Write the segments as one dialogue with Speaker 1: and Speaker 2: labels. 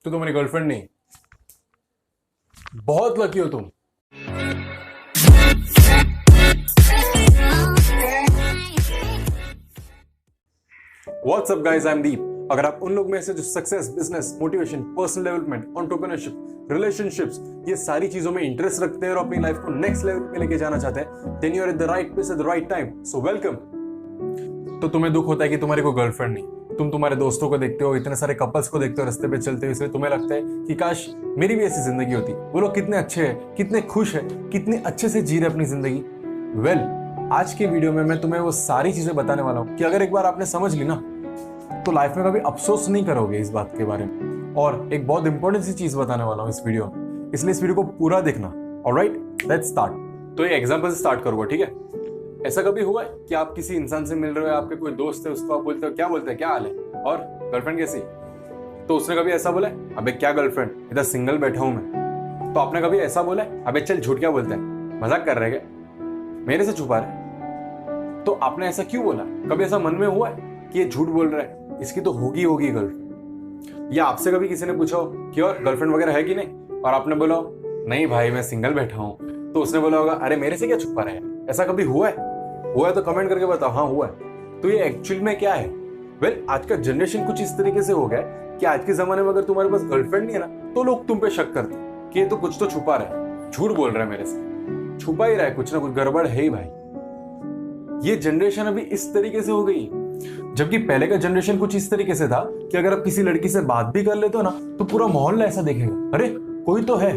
Speaker 1: तो तुम्हारी गर्लफ्रेंड नहीं। बहुत लकी हो तुम। What's up guys, I am Deep. अगर आप उन लोग में से जो success, business, motivation, personal development, entrepreneurship, relationships, ये सारी चीजों में इंटरेस्ट रखते हैं और अपनी लाइफ को नेक्स्ट लेवल पे लेके जाना चाहते हैं, then you are at the right place at the right time. So welcome. तो तुम्हें दुख होता है कि तुम्हारी कोई गर्लफ्रेंड नहीं। तुम तुम्हारे दोस्तों को देखते हो, इतने सारे कपल्स को देखते हो रास्ते पे चलते हो, इसलिए तुम्हें लगता है कि काश मेरी भी ऐसी जिंदगी होती। वो लोग कितने अच्छे हैं, कितने खुश है, कितने अच्छे से जी रहे अपनी जिंदगी। वेल, आज के वीडियो में मैं तुम्हें वो सारी चीजें बताने वाला हूँ कि अगर एक बार आपने समझ ली ना, तो लाइफ में कभी अफसोस नहीं करोगे इस बात के बारे में। और एक बहुत इंपॉर्टेंट सी चीज बताने वाला हूँ इस वीडियो में, इसलिए इस वीडियो को पूरा देखना। Alright, let's start. तो ये एग्जांपल से स्टार्ट करूंगा, ठीक है। ऐसा कभी हुआ है कि आप किसी इंसान से मिल रहे हो, आपके कोई दोस्त है, उसको आप बोलते हो क्या हाल है, और गर्लफ्रेंड कैसी, तो उसने कभी ऐसा बोला है, अबे क्या गर्लफ्रेंड, इधर सिंगल बैठा हूं मैं। तो आपने कभी ऐसा बोला है, अबे चल झूठ क्या बोलता है, मजाक कर रहे क्या, मेरे से छुपा रहे। तो आपने ऐसा क्यों बोला? कभी ऐसा मन में हुआ है कि ये झूठ बोल रहा है, इसकी तो होगी गर्लफ्रेंड। या आपसे कभी किसी ने पूछा हो कि और गर्लफ्रेंड वगैरह है कि नहीं, और आपने बोला नहीं भाई मैं सिंगल बैठा हूं, तो उसने बोला होगा अरे मेरे से क्या छुपा रहा है। ऐसा कभी हुआ है? हुआ है तो कमेंट करके बताओ हाँ हुआ है। तो ये एक्चुअल में क्या है? वेल, आज का जनरेशन कुछ इस तरीके से हो गया है कि आज के जमाने में अगर तुम्हारे पास गर्लफ्रेंड नहीं है ना, तो लोग तुम पे शक करते हैं कि ये तो कुछ तो छुपा रहा है, झूठ बोल रहा है मेरे से, छुपा ही रहा है, कुछ ना कुछ गड़बड़ है ही भाई। ये जनरेशन अभी इस तरीके से हो गई, जबकि पहले का जनरेशन कुछ इस तरीके से था कि अगर आप किसी लड़की से बात भी कर लेते हो ना, तो पूरा मोहल्ला ऐसा देखेगा, अरे कोई तो है,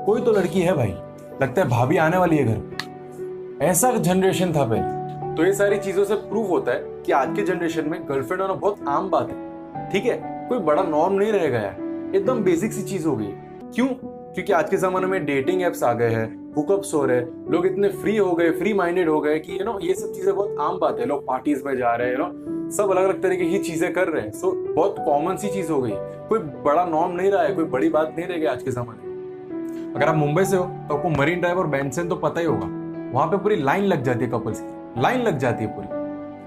Speaker 1: कोई तो लड़की है भाई, लगता है भाभी आने वाली है घर। ऐसा जनरेशन था पहले। तो ये सारी चीजों से प्रूव होता है कि आज के जनरेशन में गर्लफ्रेंड होना बहुत आम बात है, ठीक है, कोई बड़ा नॉर्म नहीं रह गया है, एकदम बेसिक सी चीज हो गई। क्यों? क्योंकि आज के जमाने में डेटिंग एप्स आ गए हैं, हुकअप्स हो रहे हैं, लोग इतने फ्री हो गए, फ्री माइंडेड हो गए कि ये सब चीजें बहुत आम बात है। लोग पार्टीज में जा रहे हैं, सब अलग अलग तरीके की चीजें कर रहे हैं। सो बहुत कॉमन सी चीज हो गई, कोई बड़ा नॉर्म नहीं रहा है, कोई बड़ी बात नहीं रह गई आज के जमाने में। अगर आप मुंबई से हो तो आपको मरीन ड्राइव और बैंडसेन तो पता ही होगा, वहां पे पूरी लाइन लग जाती है, कपल्स की लाइन लग जाती है पूरी।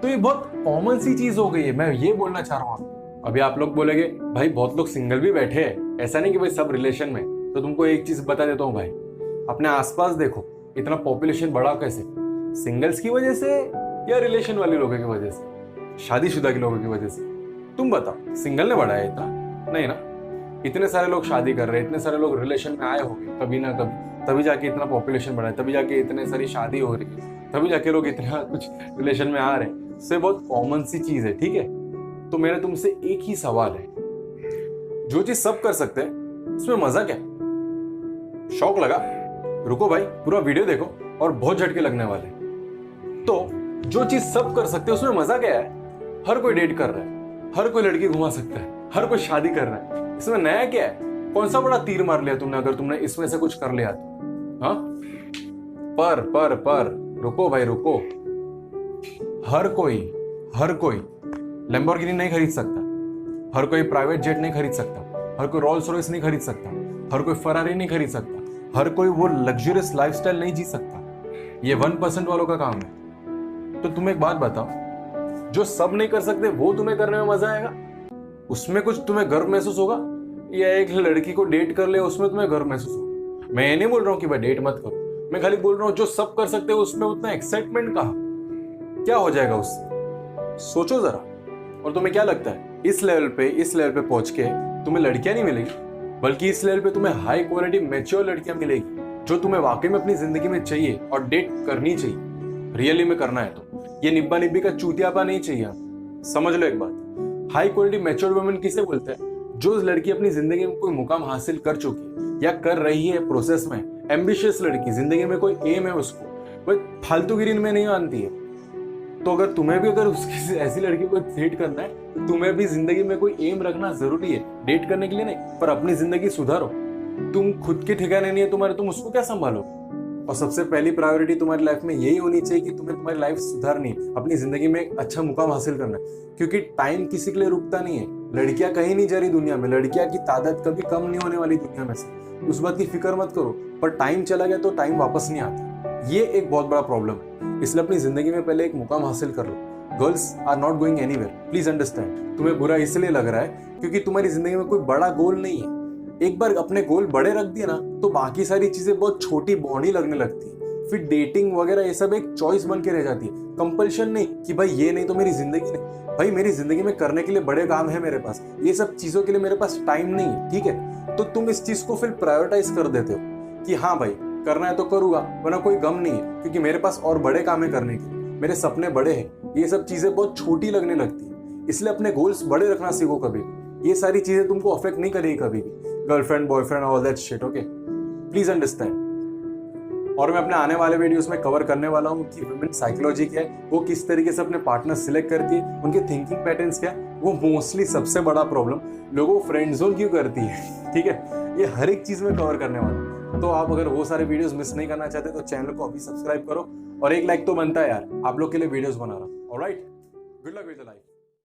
Speaker 1: तो ये बहुत कॉमन सी चीज हो गई है, मैं ये बोलना चाह रहा हूँ। अभी आप लोग बोलेंगे भाई बहुत लोग सिंगल भी बैठे हैं, ऐसा नहीं कि भाई सब रिलेशन में। तो तुमको एक चीज बता देता हूँ भाई, अपने आसपास देखो, इतना पॉपुलेशन बढ़ा कैसे? सिंगल्स की वजह से या रिलेशन वाले लोगों की वजह से, शादीशुदा के लोगों की वजह से? तुम बताओ, सिंगल ने बढ़ा है इतना? नहीं ना। इतने सारे लोग शादी कर रहे हैं, इतने सारे लोग रिलेशन में आए होंगे कभी ना कभी, तभी जाके इतना पॉपुलेशन बढ़ा है, तभी जाके इतने सारी शादी हो रही है, तभी जाके लोग इतना कुछ रिलेशन में आ रहे हैं। इससे बहुत कॉमन सी चीज है, ठीक है। तो मेरा तुमसे एक ही सवाल है, जो चीज सब कर सकते हैं उसमें मजा क्या? शौक लगा? रुको भाई, पूरा वीडियो देखो और बहुत झटके लगने वाले। तो जो चीज सब कर सकते हैं उसमें मजा क्या है? हर कोई डेट कर रहा है, हर कोई लड़की घुमा सकता है, हर कोई शादी कर रहा है, इसमें नया क्या है? कौन सा बड़ा तीर मार लिया तुमने अगर तुमने इसमें से कुछ कर लिया तो? हाँ, पर रुको भाई रुको। हर कोई लैम्बोर्गिनी नहीं खरीद सकता, हर कोई प्राइवेट जेट नहीं खरीद सकता, हर कोई रोल्स रॉयस नहीं खरीद सकता, हर कोई फरारी नहीं खरीद सकता, हर कोई वो लग्जरियस लाइफस्टाइल नहीं जी सकता। ये 1% वालों का काम है। तो तुम एक बात बताओ, जो सब नहीं कर सकते वो तुम्हें करने में मजा आएगा? उसमें कुछ तुम्हें गर्व महसूस होगा? या एक लड़की को डेट कर ले उसमें तुम्हें गर्व महसूस होगा? मैं ये नहीं बोल रहा हूं कि भाई डेट मत करो, मैं खाली बोल रहा हूं जो सब कर सकते हो उसमें उतना एक्साइटमेंट कहां? क्या हो जाएगा उससे? सोचो जरा। और तुम्हें क्या लगता है, इस लेवल पे पहुंच के तुम्हें लड़कियां नहीं मिलेगी, बल्कि इस लेवल पे तुम्हें हाई क्वालिटी मैच्योर लड़कियां मिलेगी, जो तुम्हें वाकई में अपनी जिंदगी में चाहिए और डेट करनी चाहिए, रियली में करना है तो। ये निब्बा निब्बी का चूतियापा नहीं चाहिए। समझ लो एक बात, हाई क्वालिटी मैच्योर वुमेन किसे बोलते हैं? जो लड़की अपनी जिंदगी में कोई मुकाम हासिल कर चुकी या कर रही है प्रोसेस में, एम्बिशियस लड़की, जिंदगी में कोई एम है उसको, वह फालतूगिरी में नहीं आती है। तो अगर तुम्हें भी अगर उसकी ऐसी लड़की को डेट करना है, तो तुम्हें भी जिंदगी में कोई एम रखना जरूरी है, डेट करने के लिए नहीं, पर अपनी जिंदगी सुधारो। तुम खुद के ठिकाने नहीं है तुम्हारे, तुम उसको क्या संभालो? और सबसे पहली प्रायोरिटी तुम्हारी लाइफ में यही होनी चाहिए कि तुम्हें तुम्हारी लाइफ सुधारनी, अपनी जिंदगी में एक अच्छा मुकाम हासिल करना है। क्योंकि टाइम किसी के लिए रुकता नहीं है, लड़कियां कहीं नहीं जा रही दुनिया में, लड़कियां की तादाद कभी कम नहीं होने वाली दुनिया में से, उस बात की फिक्र मत करो। पर टाइम चला गया तो टाइम वापस नहीं आता, ये एक बहुत बड़ा प्रॉब्लम है। इसलिए अपनी जिंदगी में पहले एक मुकाम हासिल कर लो। Girls are not going anywhere, please understand. तुम्हें बुरा इसलिए लग रहा है क्योंकि तुम्हारी जिंदगी में कोई बड़ा गोल नहीं है, एक बार अपने गोल बड़े रख दिए ना तो बाकी सारी चीजें बहुत छोटी बॉडी लगने लगती है। फिर डेटिंग वगैरह ये सब एक चॉइस बन के रह जाती है, कंपल्शन नहीं कि भाई ये नहीं तो मेरी जिंदगी नहीं। भाई मेरी जिंदगी में करने के लिए बड़े काम है मेरे पास, ये सब चीजों के लिए मेरे पास टाइम नहीं है, ठीक है। तो तुम इस चीज को फिर प्रायोरिटाइज कर देते हो कि हाँ भाई करना है तो करूंगा, वरना कोई गम नहीं है क्योंकि मेरे पास और बड़े काम है करने के, मेरे सपने बड़े हैं। ये सब चीजें बहुत छोटी लगने लगती है, इसलिए अपने गोल्स बड़े रखना सीखो कभी भी। ये सारी चीजें तुमको अफेक्ट नहीं करेगी कभी भी, girlfriend boyfriend all that shit, okay, please understand. और मैं अपने आने वाले वीडियोस में कवर करने वाला हूँ कि वुमेन साइकोलॉजी क्या है, वो किस तरीके से अपने पार्टनर सिलेक्ट करती है, उनके थिंकिंग पैटर्न्स क्या है। वो मोस्टली सबसे बड़ा प्रॉब्लम लोगों फ्रेंड जोन क्यों करती है, ठीक है। ये हर एक चीज में कवर करने वाला हूँ। तो आप अगर वो सारे वीडियोस मिस नहीं करना चाहते तो चैनल को अभी सब्सक्राइब करो, और एक लाइक तो बनता है यार, आप लोग के लिए वीडियोस बना रहा हूँ। Alright, good luck with the life.